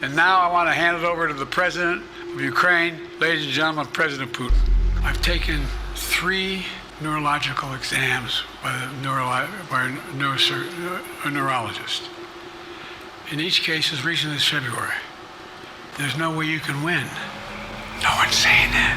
And now I want to hand it over to the President of Ukraine, ladies and gentlemen, President Putin. I've taken 3 neurological exams by a neurologist. In each case, as recently as February. There's no way you can win. No one's saying that.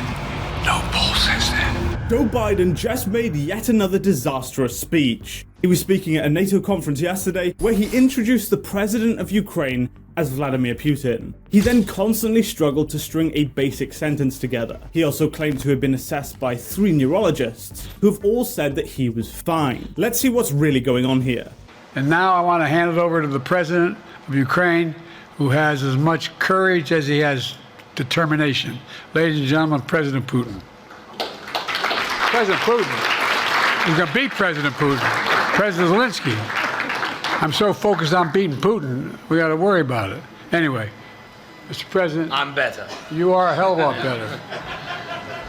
No poll says that. Joe Biden just made yet another disastrous speech. He was speaking at a NATO conference yesterday where he introduced the president of Ukraine as Vladimir Putin. He then constantly struggled to string a basic sentence together. He also claimed to have been assessed by 3 neurologists who have all said that he was fine. Let's see what's really going on here. And now I want to hand it over to the President of Ukraine, who has as much courage as he has determination. Ladies and gentlemen, President Putin. President Putin. He's going to beat President Putin. President Zelensky. I'm so focused on beating Putin, we got to worry about it. Anyway, Mr. President. I'm better. You are a hell of a lot better.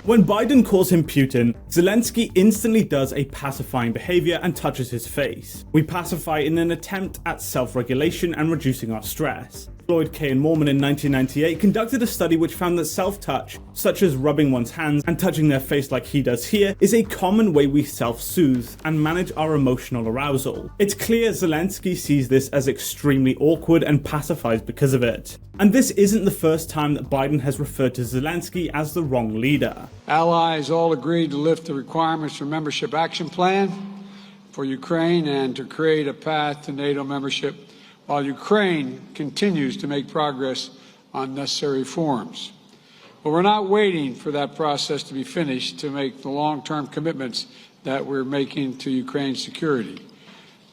When Biden calls him Putin, Zelensky instantly does a pacifying behavior and touches his face. We pacify in an attempt at self-regulation and reducing our stress. Floyd K. and Mormon in 1998 conducted a study which found that self-touch, such as rubbing one's hands and touching their face like he does here, is a common way we self-soothe and manage our emotional arousal. It's clear Zelensky sees this as extremely awkward and pacifies because of it. And this isn't the first time that Biden has referred to Zelensky as the wrong leader. Allies all agreed to lift the requirements for membership action plan for Ukraine and to create a path to NATO membership, while Ukraine continues to make progress on necessary reforms. But we're not waiting for that process to be finished to make the long-term commitments that we're making to Ukraine's security.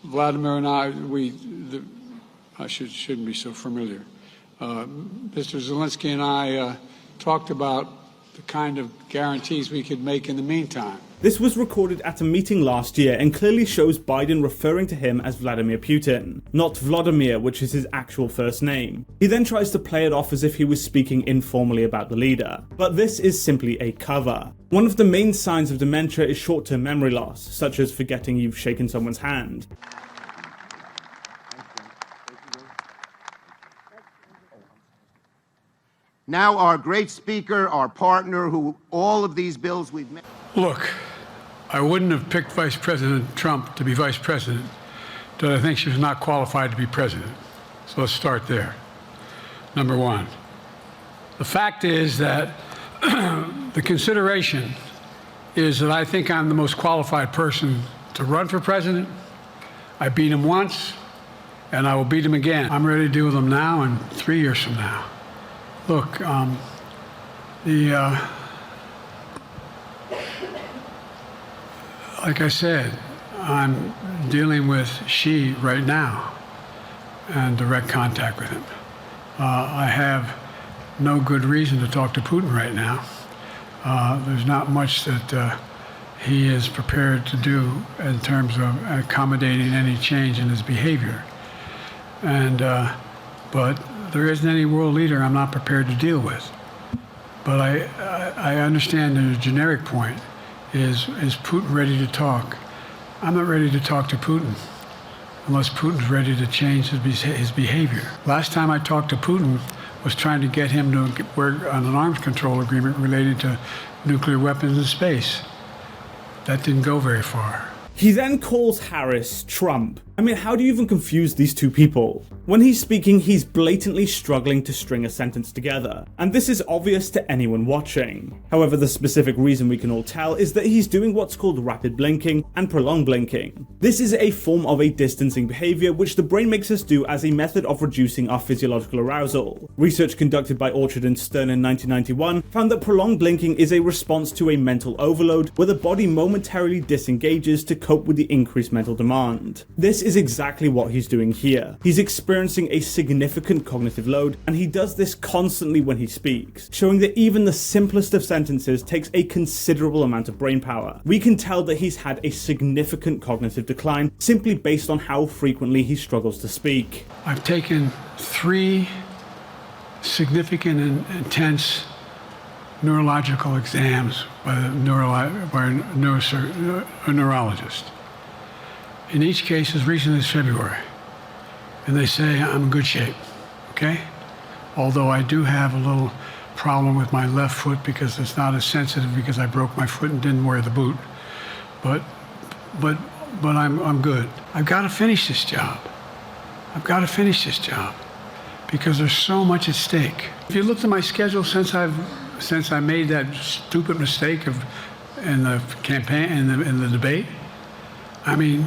Vladimir and I shouldn't be so familiar. Mr. Zelensky and I talked about the kind of guarantees we could make in the meantime. This was recorded at a meeting last year and clearly shows Biden referring to him as Vladimir Putin, not Vladimir, which is his actual first name. He then tries to play it off as if he was speaking informally about the leader. But this is simply a cover. One of the main signs of dementia is short-term memory loss, such as forgetting you've shaken someone's hand. Now our great speaker, our partner, who all of these bills we've made. Look, I wouldn't have picked Vice President Trump to be vice president, but I think she was not qualified to be president. So let's start there. Number one, the fact is that the consideration is that I think I'm the most qualified person to run for president. I beat him once, and I will beat him again. I'm ready to deal with him now and 3 years from now. Look, like I said, I'm dealing with Xi right now and direct contact with him. I have no good reason to talk to Putin right now. There's not much that he is prepared to do in terms of accommodating any change in his behavior. But there isn't any world leader I'm not prepared to deal with. But I understand the generic point is Putin ready to talk? I'm not ready to talk to Putin unless Putin's ready to change his behavior. Last time I talked to Putin was trying to get him to work on an arms control agreement related to nuclear weapons in space. That didn't go very far. He then calls Harris Trump. I mean, how do you even confuse these two people? When he's speaking, he's blatantly struggling to string a sentence together, and this is obvious to anyone watching. However, the specific reason we can all tell is that he's doing what's called rapid blinking and prolonged blinking. This is a form of a distancing behavior which the brain makes us do as a method of reducing our physiological arousal. Research conducted by Orchard and Stern in 1991 found that prolonged blinking is a response to a mental overload where the body momentarily disengages to cope with the increased mental demand. This is exactly what he's doing here. He's experiencing a significant cognitive load, and he does this constantly when he speaks, showing that even the simplest of sentences takes a considerable amount of brain power. We can tell that he's had a significant cognitive decline simply based on how frequently he struggles to speak. I've taken 3 significant and intense neurological exams by a neurologist. In each case, as recently as February. And they say I'm in good shape, okay? although I do have a little problem with my left foot because it's not as sensitive because I broke my foot and didn't wear the boot. But I'm good. I've got to finish this job. I've got to finish this job because there's so much at stake. If you looked at my schedule since I made that stupid mistake in the campaign, in the debate, I mean,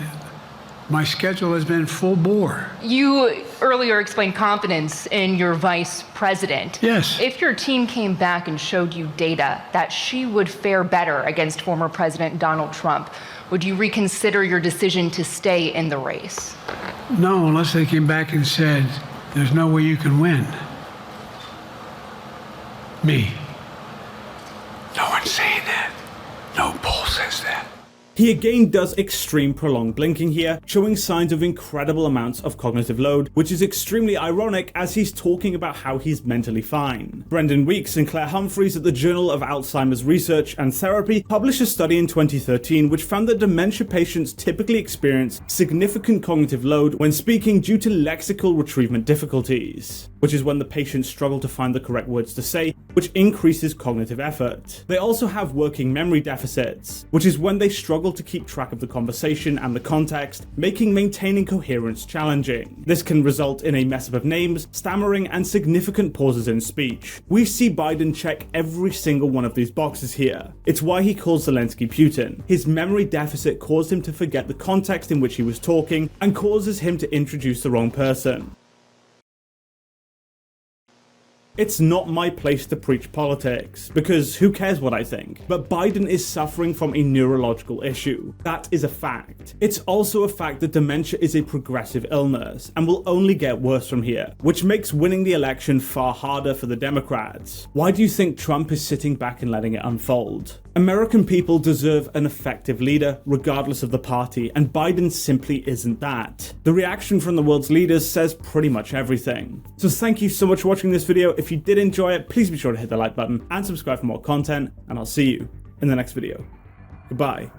my schedule has been full bore. You earlier explained confidence in your vice president. Yes. If your team came back and showed you data that she would fare better against former President Donald Trump, would you reconsider your decision to stay in the race? No, unless they came back and said, there's no way you can win. Me. No one's saying that. No poll says that. He again does extreme prolonged blinking here, showing signs of incredible amounts of cognitive load, which is extremely ironic as he's talking about how he's mentally fine. Brendan Weeks and Claire Humphreys at the Journal of Alzheimer's Research and Therapy published a study in 2013 which found that dementia patients typically experience significant cognitive load when speaking due to lexical retrieval difficulties, which is when the patients struggle to find the correct words to say, which increases cognitive effort. They also have working memory deficits, which is when they struggle to keep track of the conversation and the context, making maintaining coherence challenging. This can result in a mess up of names, stammering, and significant pauses in speech. We see Biden check every single one of these boxes here. It's why he calls Zelensky Putin. His memory deficit caused him to forget the context in which he was talking and causes him to introduce the wrong person. It's not my place to preach politics, because who cares what I think? But Biden is suffering from a neurological issue. That is a fact. It's also a fact that dementia is a progressive illness and will only get worse from here, which makes winning the election far harder for the Democrats. Why do you think Trump is sitting back and letting it unfold? American people deserve an effective leader, regardless of the party, and Biden simply isn't that. The reaction from the world's leaders says pretty much everything. So thank you so much for watching this video. If you did enjoy it, please be sure to hit the like button and subscribe for more content, and I'll see you in the next video. Goodbye.